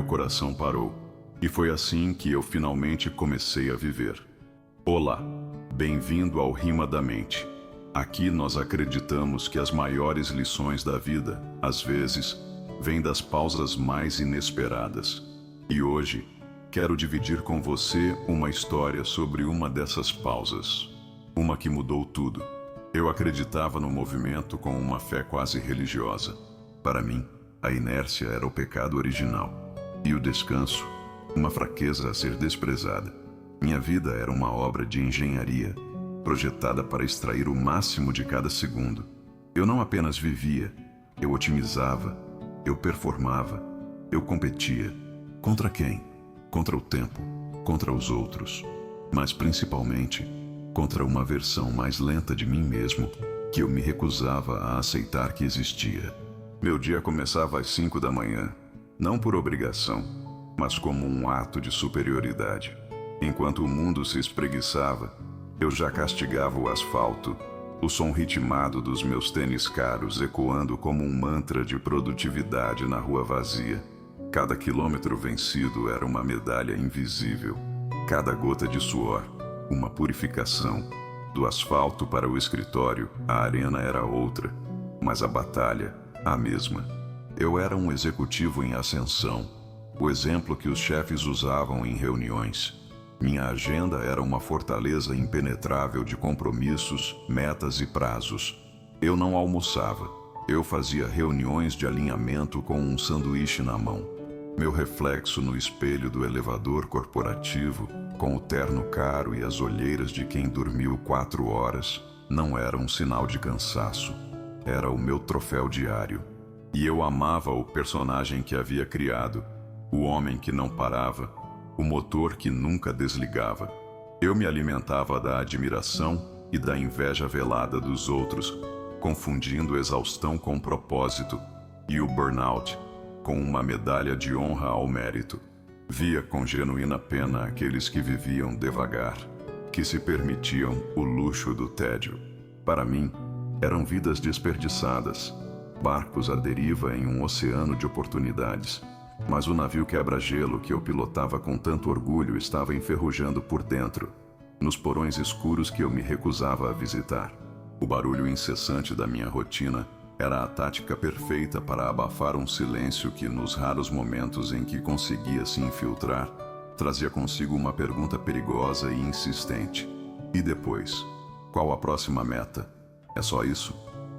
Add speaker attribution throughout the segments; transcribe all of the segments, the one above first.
Speaker 1: coração parou. E foi assim que eu finalmente comecei a viver. Olá, bem-vindo ao Rima da Mente. Aqui nós acreditamos que as maiores lições da vida, às vezes, vêm das pausas mais inesperadas. E hoje, quero dividir com você uma história sobre uma dessas pausas. Uma que mudou tudo. Eu acreditava no movimento com uma fé quase religiosa. Para mim, a inércia era o pecado original. E o descanso, uma fraqueza a ser desprezada. Minha vida era uma obra de engenharia, projetada para extrair o máximo de cada segundo. Eu não apenas vivia, eu otimizava, eu performava, eu competia. Contra quem? Contra o tempo, contra os outros, mas principalmente contra uma versão mais lenta de mim mesmo, que eu me recusava a aceitar que existia. Meu dia começava às 5 da manhã, não por obrigação, mas como um ato de superioridade. Enquanto o mundo se espreguiçava, eu já castigava o asfalto, o som ritmado dos meus tênis caros ecoando como um mantra de produtividade na rua vazia. Cada quilômetro vencido era uma medalha invisível. Cada gota de suor, uma purificação. Do asfalto para o escritório, a arena era outra, mas a batalha, a mesma. Eu era um executivo em ascensão, o exemplo que os chefes usavam em reuniões. Minha agenda era uma fortaleza impenetrável de compromissos, metas e prazos. Eu não almoçava. Eu fazia reuniões de alinhamento com um sanduíche na mão. Meu reflexo no espelho do elevador corporativo, com o terno caro e as olheiras de quem dormiu 4 horas, não era um sinal de cansaço. Era o meu troféu diário. E eu amava o personagem que havia criado, o homem que não parava, o motor que nunca desligava. Eu me alimentava da admiração e da inveja velada dos outros, confundindo exaustão com propósito e o burnout com uma medalha de honra ao mérito. Via com genuína pena aqueles que viviam devagar, que se permitiam o luxo do tédio. Para mim, eram vidas desperdiçadas, barcos à deriva em um oceano de oportunidades. Mas o navio quebra-gelo que eu pilotava com tanto orgulho estava enferrujando por dentro, nos porões escuros que eu me recusava a visitar. O barulho incessante da minha rotina era a tática perfeita para abafar um silêncio que, nos raros momentos em que conseguia se infiltrar, trazia consigo uma pergunta perigosa e insistente. E depois? Qual a próxima meta? É só isso?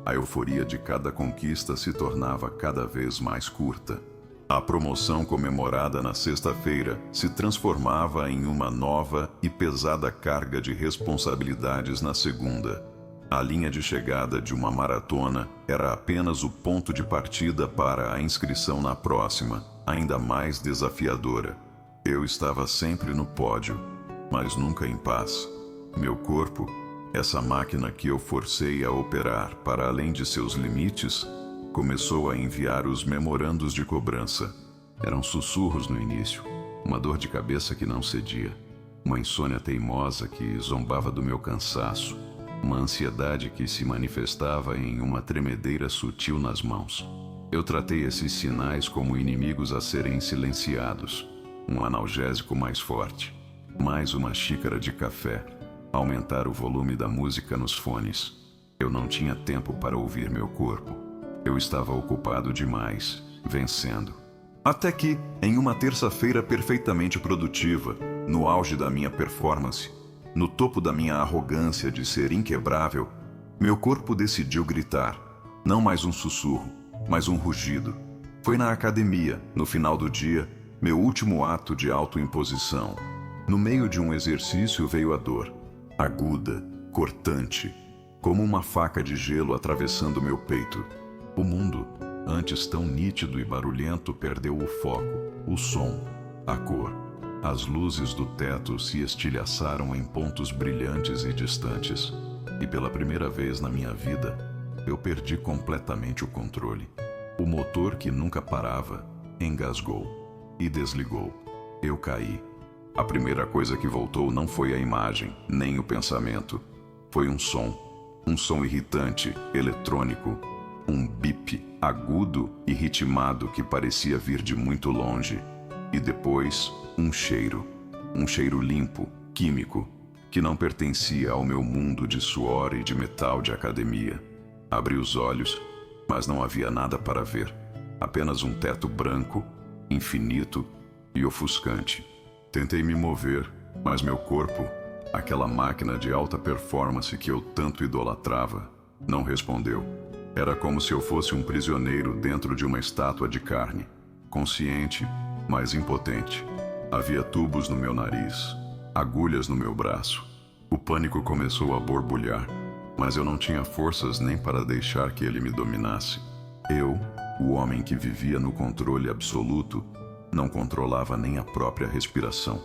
Speaker 1: A euforia de cada conquista se tornava cada vez mais curta. A promoção comemorada na sexta-feira se transformava em uma nova e pesada carga de responsabilidades na segunda. A linha de chegada de uma maratona era apenas o ponto de partida para a inscrição na próxima, ainda mais desafiadora. Eu estava sempre no pódio, mas nunca em paz. Meu corpo, essa máquina que eu forcei a operar para além de seus limites, começou a enviar os memorandos de cobrança. Eram sussurros no início, uma dor de cabeça que não cedia, uma insônia teimosa que zombava do meu cansaço, uma ansiedade que se manifestava em uma tremedeira sutil nas mãos. Eu tratei esses sinais como inimigos a serem silenciados. Um analgésico mais forte, mais uma xícara de café, aumentar o volume da música nos fones. Eu não tinha tempo para ouvir meu corpo. Eu estava ocupado demais, vencendo. Até que, em uma terça-feira perfeitamente produtiva, no auge da minha performance, no topo da minha arrogância de ser inquebrável, meu corpo decidiu gritar. Não mais um sussurro, mas um rugido. Foi na academia, no final do dia, meu último ato de autoimposição. No meio de um exercício veio a dor, aguda, cortante, como uma faca de gelo atravessando meu peito. O mundo, antes tão nítido e barulhento, perdeu o foco, o som, a cor. As luzes do teto se estilhaçaram em pontos brilhantes e distantes. E pela primeira vez na minha vida, eu perdi completamente o controle. O motor que nunca parava, engasgou e desligou. Eu caí. A primeira coisa que voltou não foi a imagem, nem o pensamento. Foi um som irritante, eletrônico, um bip agudo e ritmado que parecia vir de muito longe. E depois, um cheiro limpo, químico, que não pertencia ao meu mundo de suor e de metal de academia. Abri os olhos, mas não havia nada para ver. Apenas um teto branco, infinito e ofuscante. Tentei me mover, mas meu corpo, aquela máquina de alta performance que eu tanto idolatrava, não respondeu. Era como se eu fosse um prisioneiro dentro de uma estátua de carne, consciente, mas impotente. Havia tubos no meu nariz, agulhas no meu braço. O pânico começou a borbulhar, mas eu não tinha forças nem para deixar que ele me dominasse. Eu, o homem que vivia no controle absoluto, não controlava nem a própria respiração.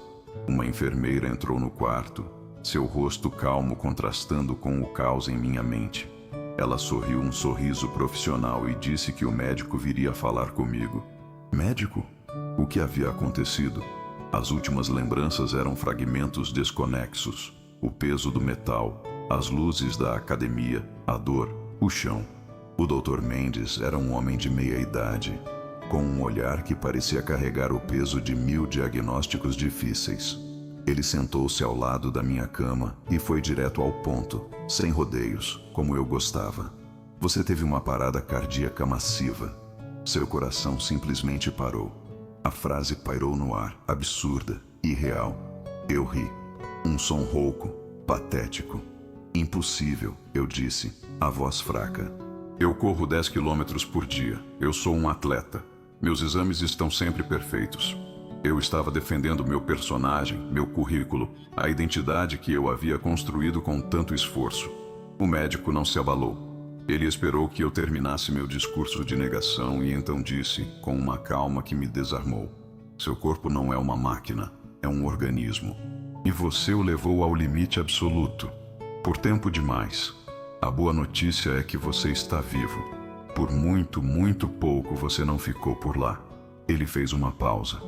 Speaker 1: Uma enfermeira entrou no quarto, seu rosto calmo contrastando com o caos em minha mente. Ela sorriu um sorriso profissional e disse que o médico viria falar comigo. Médico? O que havia acontecido? As últimas lembranças eram fragmentos desconexos. O peso do metal, as luzes da academia, a dor, o chão. O Dr. Mendes era um homem de meia idade, com um olhar que parecia carregar o peso de 1000 diagnósticos difíceis. Ele sentou-se ao lado da minha cama e foi direto ao ponto, sem rodeios, como eu gostava. Você teve uma parada cardíaca massiva. Seu coração simplesmente parou. A frase pairou no ar, absurda, irreal. Eu ri. Um som rouco, patético. Impossível, eu disse, a voz fraca. Eu corro 10 quilômetros por dia. Eu sou um atleta. Meus exames estão sempre perfeitos. Eu estava defendendo meu personagem, meu currículo, a identidade que eu havia construído com tanto esforço. O médico não se abalou. Ele esperou que eu terminasse meu discurso de negação e então disse, com uma calma que me desarmou: seu corpo não é uma máquina, é um organismo. E você o levou ao limite absoluto, por tempo demais. A boa notícia é que você está vivo. Por muito, muito pouco você não ficou por lá. Ele fez uma pausa,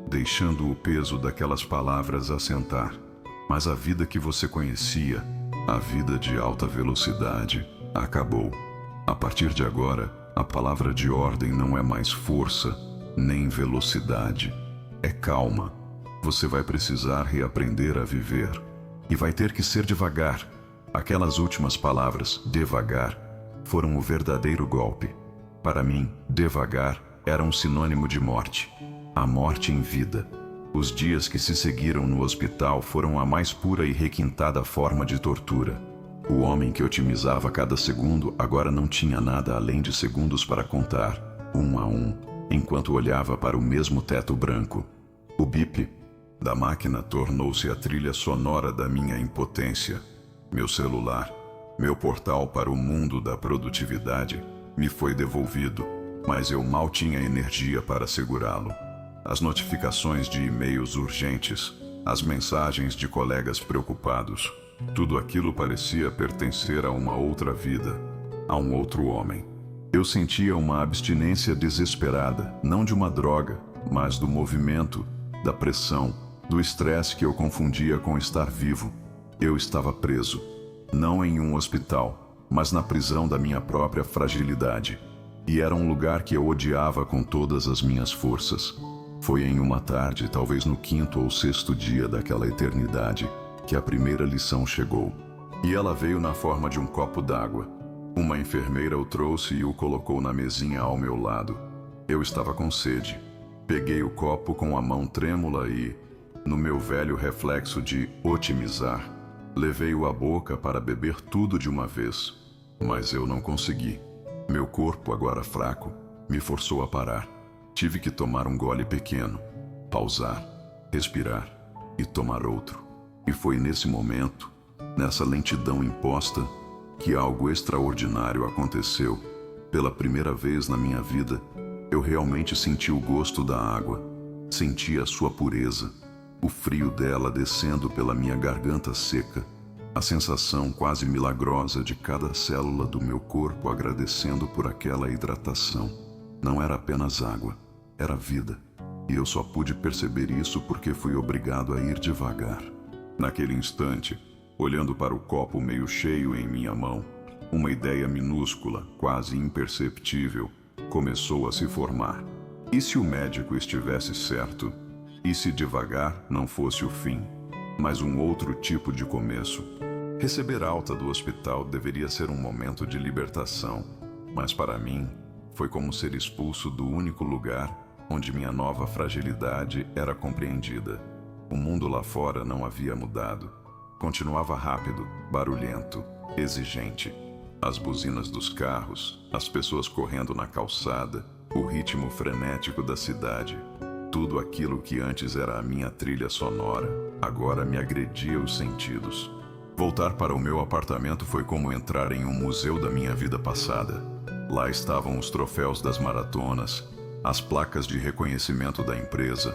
Speaker 1: deixando o peso daquelas palavras assentar. Mas a vida que você conhecia, a vida de alta velocidade, acabou. A partir de agora, a palavra de ordem não é mais força, nem velocidade. É calma. Você vai precisar reaprender a viver. E vai ter que ser devagar. Aquelas últimas palavras, devagar, foram o verdadeiro golpe. Para mim, devagar era um sinônimo de morte. A morte em vida. Os dias que se seguiram no hospital foram a mais pura e requintada forma de tortura. O homem que otimizava cada segundo agora não tinha nada além de segundos para contar, um a um, enquanto olhava para o mesmo teto branco. O bip da máquina tornou-se a trilha sonora da minha impotência. Meu celular, meu portal para o mundo da produtividade, me foi devolvido, mas eu mal tinha energia para segurá-lo. As notificações de e-mails urgentes, as mensagens de colegas preocupados, tudo aquilo parecia pertencer a uma outra vida, a um outro homem. Eu sentia uma abstinência desesperada, não de uma droga, mas do movimento, da pressão, do estresse que eu confundia com estar vivo. Eu estava preso, não em um hospital, mas na prisão da minha própria fragilidade. E era um lugar que eu odiava com todas as minhas forças. Foi em uma tarde, talvez no 5º ou 6º dia daquela eternidade, que a primeira lição chegou. E ela veio na forma de um copo d'água. Uma enfermeira o trouxe e o colocou na mesinha ao meu lado. Eu estava com sede. Peguei o copo com a mão trêmula e, no meu velho reflexo de otimizar, levei-o à boca para beber tudo de uma vez. Mas eu não consegui. Meu corpo, agora fraco, me forçou a parar. Tive que tomar um gole pequeno, pausar, respirar e tomar outro. E foi nesse momento, nessa lentidão imposta, que algo extraordinário aconteceu. Pela primeira vez na minha vida, eu realmente senti o gosto da água. Senti a sua pureza, o frio dela descendo pela minha garganta seca, a sensação quase milagrosa de cada célula do meu corpo agradecendo por aquela hidratação. Não era apenas água, era vida. E eu só pude perceber isso porque fui obrigado a ir devagar. Naquele instante, olhando para o copo meio cheio em minha mão, uma ideia minúscula, quase imperceptível, começou a se formar. E se o médico estivesse certo? E se devagar não fosse o fim, mas um outro tipo de começo? Receber alta do hospital deveria ser um momento de libertação, mas para mim foi como ser expulso do único lugar onde minha nova fragilidade era compreendida. O mundo lá fora não havia mudado. Continuava rápido, barulhento, exigente. As buzinas dos carros, as pessoas correndo na calçada, o ritmo frenético da cidade. Tudo aquilo que antes era a minha trilha sonora, agora me agredia os sentidos. Voltar para o meu apartamento foi como entrar em um museu da minha vida passada. Lá estavam os troféus das maratonas, as placas de reconhecimento da empresa,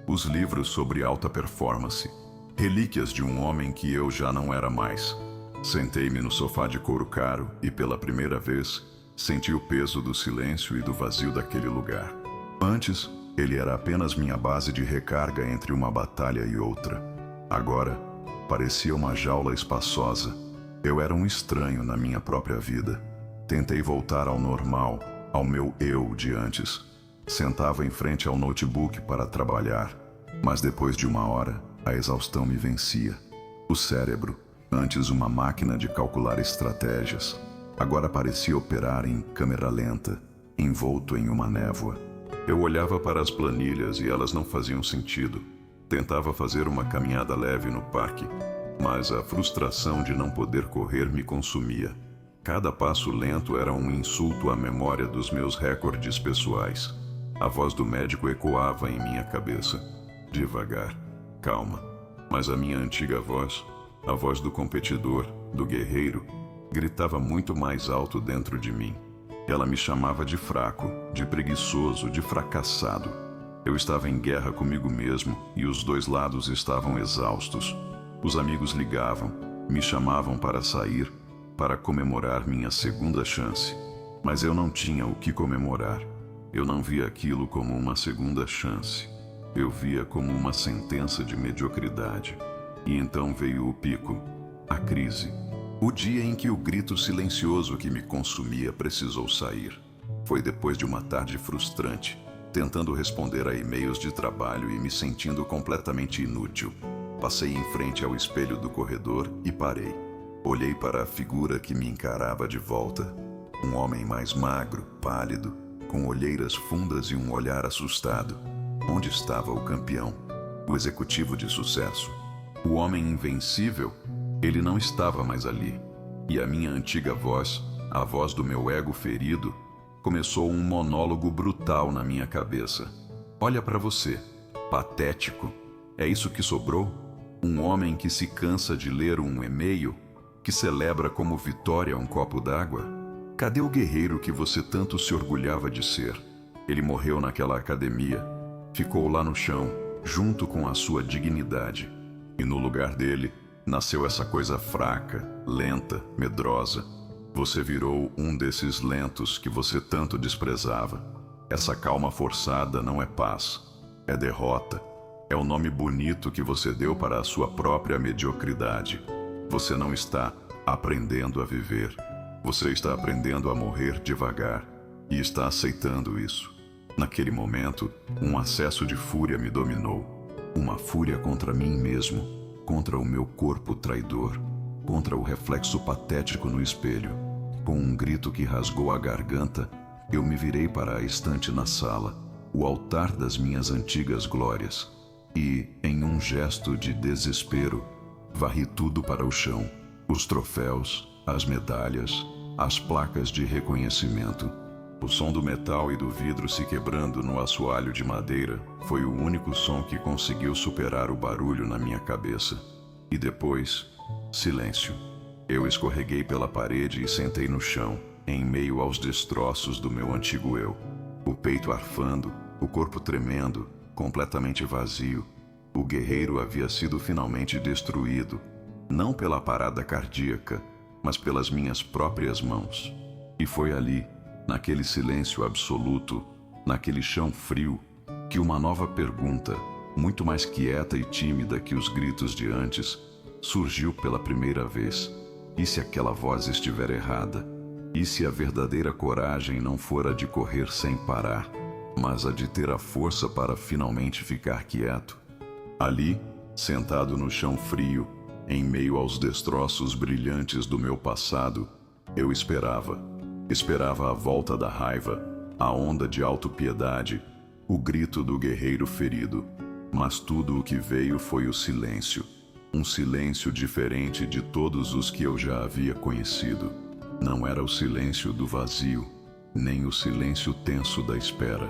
Speaker 1: os livros sobre alta performance, relíquias de um homem que eu já não era mais. Sentei-me no sofá de couro caro e, pela primeira vez, senti o peso do silêncio e do vazio daquele lugar. Antes, ele era apenas minha base de recarga entre uma batalha e outra. Agora, parecia uma jaula espaçosa. Eu era um estranho na minha própria vida. Tentei voltar ao normal, ao meu eu de antes. Sentava em frente ao notebook para trabalhar, mas depois de uma hora, a exaustão me vencia. O cérebro, antes uma máquina de calcular estratégias, agora parecia operar em câmera lenta, envolto em uma névoa. Eu olhava para as planilhas e elas não faziam sentido. Tentava fazer uma caminhada leve no parque, mas a frustração de não poder correr me consumia. Cada passo lento era um insulto à memória dos meus recordes pessoais. A voz do médico ecoava em minha cabeça. Devagar, calma. Mas a minha antiga voz, a voz do competidor, do guerreiro, gritava muito mais alto dentro de mim. Ela me chamava de fraco, de preguiçoso, de fracassado. Eu estava em guerra comigo mesmo e os dois lados estavam exaustos. Os amigos ligavam, me chamavam para sair, para comemorar minha segunda chance. Mas eu não tinha o que comemorar. Eu não via aquilo como uma segunda chance. Eu via como uma sentença de mediocridade. E então veio o pico, a crise. O dia em que o grito silencioso que me consumia precisou sair. Foi depois de uma tarde frustrante, tentando responder a e-mails de trabalho e me sentindo completamente inútil. Passei em frente ao espelho do corredor e parei. Olhei para a figura que me encarava de volta. Um homem mais magro, pálido, com olheiras fundas e um olhar assustado. Onde estava o campeão? O executivo de sucesso? O homem invencível? Ele não estava mais ali. E a minha antiga voz, a voz do meu ego ferido, começou um monólogo brutal na minha cabeça. Olha para você, patético. É isso que sobrou? Um homem que se cansa de ler um e-mail, que celebra como vitória um copo d'água? Cadê o guerreiro que você tanto se orgulhava de ser? Ele morreu naquela academia, ficou lá no chão, junto com a sua dignidade. E no lugar dele, nasceu essa coisa fraca, lenta, medrosa. Você virou um desses lentos que você tanto desprezava. Essa calma forçada não é paz, é derrota. É o nome bonito que você deu para a sua própria mediocridade. Você não está aprendendo a viver. Você está aprendendo a morrer devagar e está aceitando isso. Naquele momento, um acesso de fúria me dominou. Uma fúria contra mim mesmo, contra o meu corpo traidor, contra o reflexo patético no espelho. Com um grito que rasgou a garganta, eu me virei para a estante na sala, o altar das minhas antigas glórias, e, em um gesto de desespero, varri tudo para o chão. Os troféus, as medalhas, as placas de reconhecimento. O som do metal e do vidro se quebrando no assoalho de madeira foi o único som que conseguiu superar o barulho na minha cabeça. E depois, silêncio. Eu escorreguei pela parede e sentei no chão, em meio aos destroços do meu antigo eu. O peito arfando, o corpo tremendo, completamente vazio. O guerreiro havia sido finalmente destruído, não pela parada cardíaca, mas pelas minhas próprias mãos. E foi ali, naquele silêncio absoluto, naquele chão frio, que uma nova pergunta, muito mais quieta e tímida que os gritos de antes, surgiu pela primeira vez. E se aquela voz estiver errada? E se a verdadeira coragem não for a de correr sem parar, mas a de ter a força para finalmente ficar quieto. Ali, sentado no chão frio, em meio aos destroços brilhantes do meu passado, eu esperava. Esperava a volta da raiva, a onda de autopiedade, o grito do guerreiro ferido. Mas tudo o que veio foi o silêncio. Um silêncio diferente de todos os que eu já havia conhecido. Não era o silêncio do vazio, nem o silêncio tenso da espera.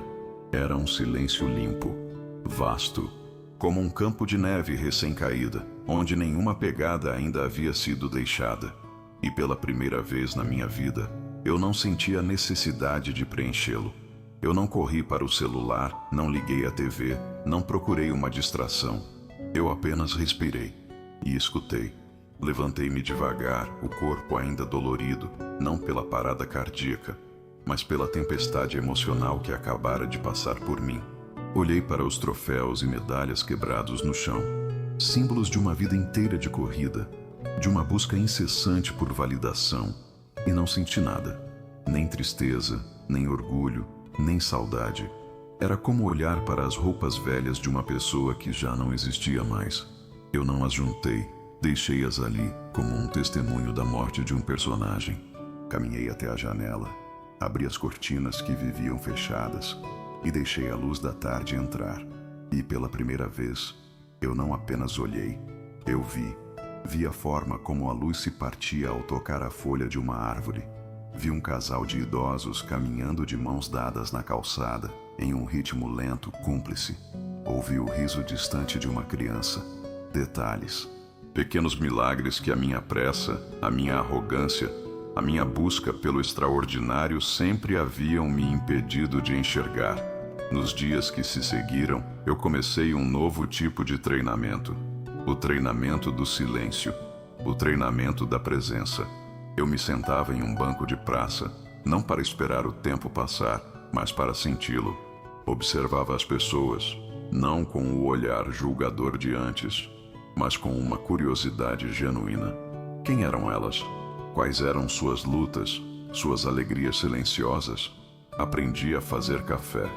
Speaker 1: Era um silêncio limpo, vasto, como um campo de neve recém-caída, onde nenhuma pegada ainda havia sido deixada. E pela primeira vez na minha vida, eu não senti a necessidade de preenchê-lo. Eu não corri para o celular, não liguei a TV, não procurei uma distração. Eu apenas respirei e escutei. Levantei-me devagar, o corpo ainda dolorido, não pela parada cardíaca, mas pela tempestade emocional que acabara de passar por mim. Olhei para os troféus e medalhas quebrados no chão, símbolos de uma vida inteira de corrida, de uma busca incessante por validação, e não senti nada, nem tristeza, nem orgulho, nem saudade. Era como olhar para as roupas velhas de uma pessoa que já não existia mais. Eu não as juntei, deixei-as ali como um testemunho da morte de um personagem. Caminhei até a janela, abri as cortinas que viviam fechadas e deixei a luz da tarde entrar. E pela primeira vez, eu não apenas olhei, eu vi. Vi a forma como a luz se partia ao tocar a folha de uma árvore. Vi um casal de idosos caminhando de mãos dadas na calçada, em um ritmo lento, cúmplice. Ouvi o riso distante de uma criança. Detalhes. Pequenos milagres que a minha pressa, a minha arrogância, a minha busca pelo extraordinário sempre haviam me impedido de enxergar. Nos dias que se seguiram, eu comecei um novo tipo de treinamento. O treinamento do silêncio. O treinamento da presença. Eu me sentava em um banco de praça, não para esperar o tempo passar, mas para senti-lo. Observava as pessoas, não com o olhar julgador de antes, mas com uma curiosidade genuína. Quem eram elas? Quais eram suas lutas, suas alegrias silenciosas? Aprendi a fazer café.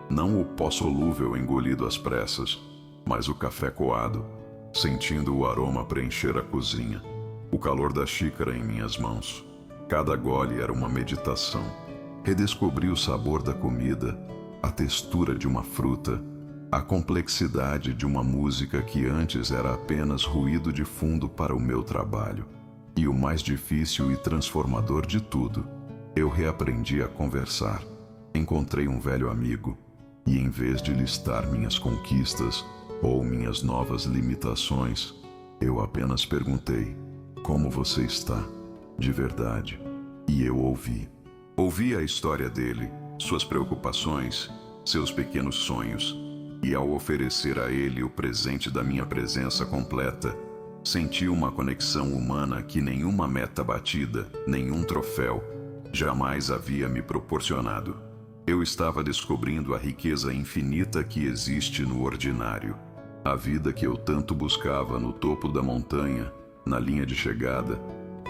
Speaker 1: Não o pó solúvel engolido às pressas, mas o café coado, sentindo o aroma preencher a cozinha. O calor da xícara em minhas mãos. Cada gole era uma meditação. Redescobri o sabor da comida, a textura de uma fruta, a complexidade de uma música que antes era apenas ruído de fundo para o meu trabalho. E o mais difícil e transformador de tudo, eu reaprendi a conversar. Encontrei um velho amigo, e em vez de listar minhas conquistas ou minhas novas limitações, eu apenas perguntei: como você está? De verdade. E eu ouvi. Ouvi a história dele, suas preocupações, seus pequenos sonhos. E ao oferecer a ele o presente da minha presença completa, senti uma conexão humana que nenhuma meta batida, nenhum troféu, jamais havia me proporcionado. Eu estava descobrindo a riqueza infinita que existe no ordinário. A vida que eu tanto buscava no topo da montanha, na linha de chegada,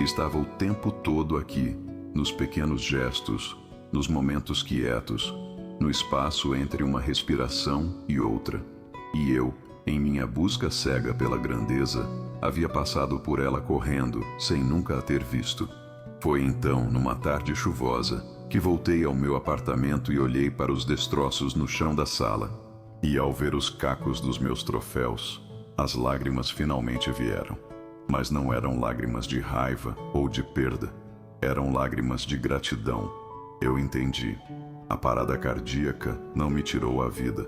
Speaker 1: estava o tempo todo aqui, nos pequenos gestos, nos momentos quietos, no espaço entre uma respiração e outra. E eu, em minha busca cega pela grandeza, havia passado por ela correndo, sem nunca a ter visto. Foi então, numa tarde chuvosa, que voltei ao meu apartamento e olhei para os destroços no chão da sala. E ao ver os cacos dos meus troféus, as lágrimas finalmente vieram. Mas não eram lágrimas de raiva ou de perda. Eram lágrimas de gratidão. Eu entendi. A parada cardíaca não me tirou a vida.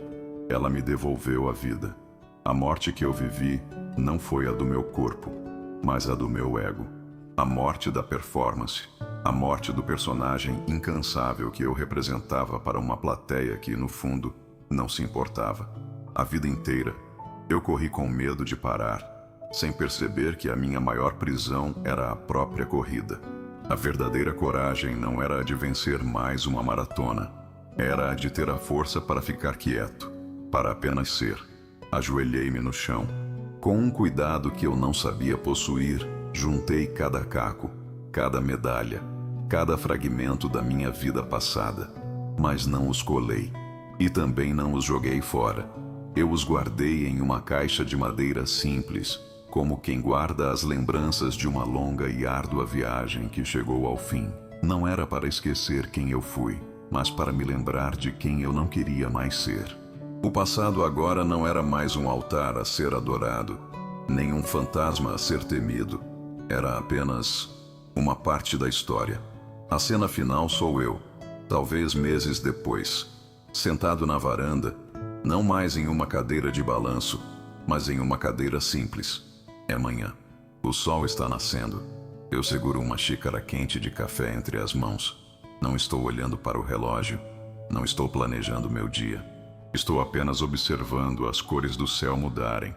Speaker 1: Ela me devolveu a vida. A morte que eu vivi não foi a do meu corpo, mas a do meu ego. A morte da performance. A morte do personagem incansável que eu representava para uma plateia que, no fundo, não se importava. A vida inteira, eu corri com medo de parar, sem perceber que a minha maior prisão era a própria corrida. A verdadeira coragem não era a de vencer mais uma maratona. Era a de ter a força para ficar quieto, para apenas ser. Ajoelhei-me no chão. Com um cuidado que eu não sabia possuir, juntei cada caco, cada medalha, cada fragmento da minha vida passada. Mas não os colei. E também não os joguei fora. Eu os guardei em uma caixa de madeira simples, como quem guarda as lembranças de uma longa e árdua viagem que chegou ao fim. Não era para esquecer quem eu fui, mas para me lembrar de quem eu não queria mais ser. O passado agora não era mais um altar a ser adorado, nem um fantasma a ser temido. Era apenas uma parte da história. A cena final sou eu, talvez meses depois, sentado na varanda, não mais em uma cadeira de balanço, mas em uma cadeira simples. É manhã. O sol está nascendo. Eu seguro uma xícara quente de café entre as mãos. Não estou olhando para o relógio. Não estou planejando meu dia. Estou apenas observando as cores do céu mudarem.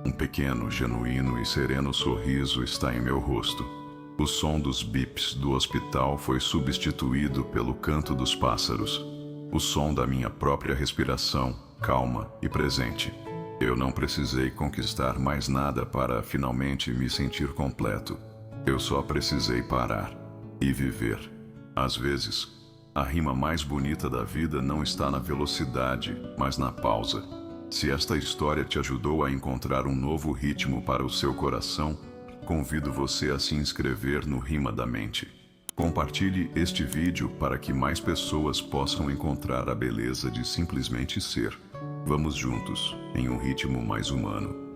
Speaker 1: Um pequeno, genuíno e sereno sorriso está em meu rosto. O som dos bips do hospital foi substituído pelo canto dos pássaros. O som da minha própria respiração, calma e presente. Eu não precisei conquistar mais nada para finalmente me sentir completo. Eu só precisei parar e viver. Às vezes, a rima mais bonita da vida não está na velocidade, mas na pausa. Se esta história te ajudou a encontrar um novo ritmo para o seu coração, convido você a se inscrever no Rima da Mente. Compartilhe este vídeo para que mais pessoas possam encontrar a beleza de simplesmente ser. Vamos juntos, em um ritmo mais humano.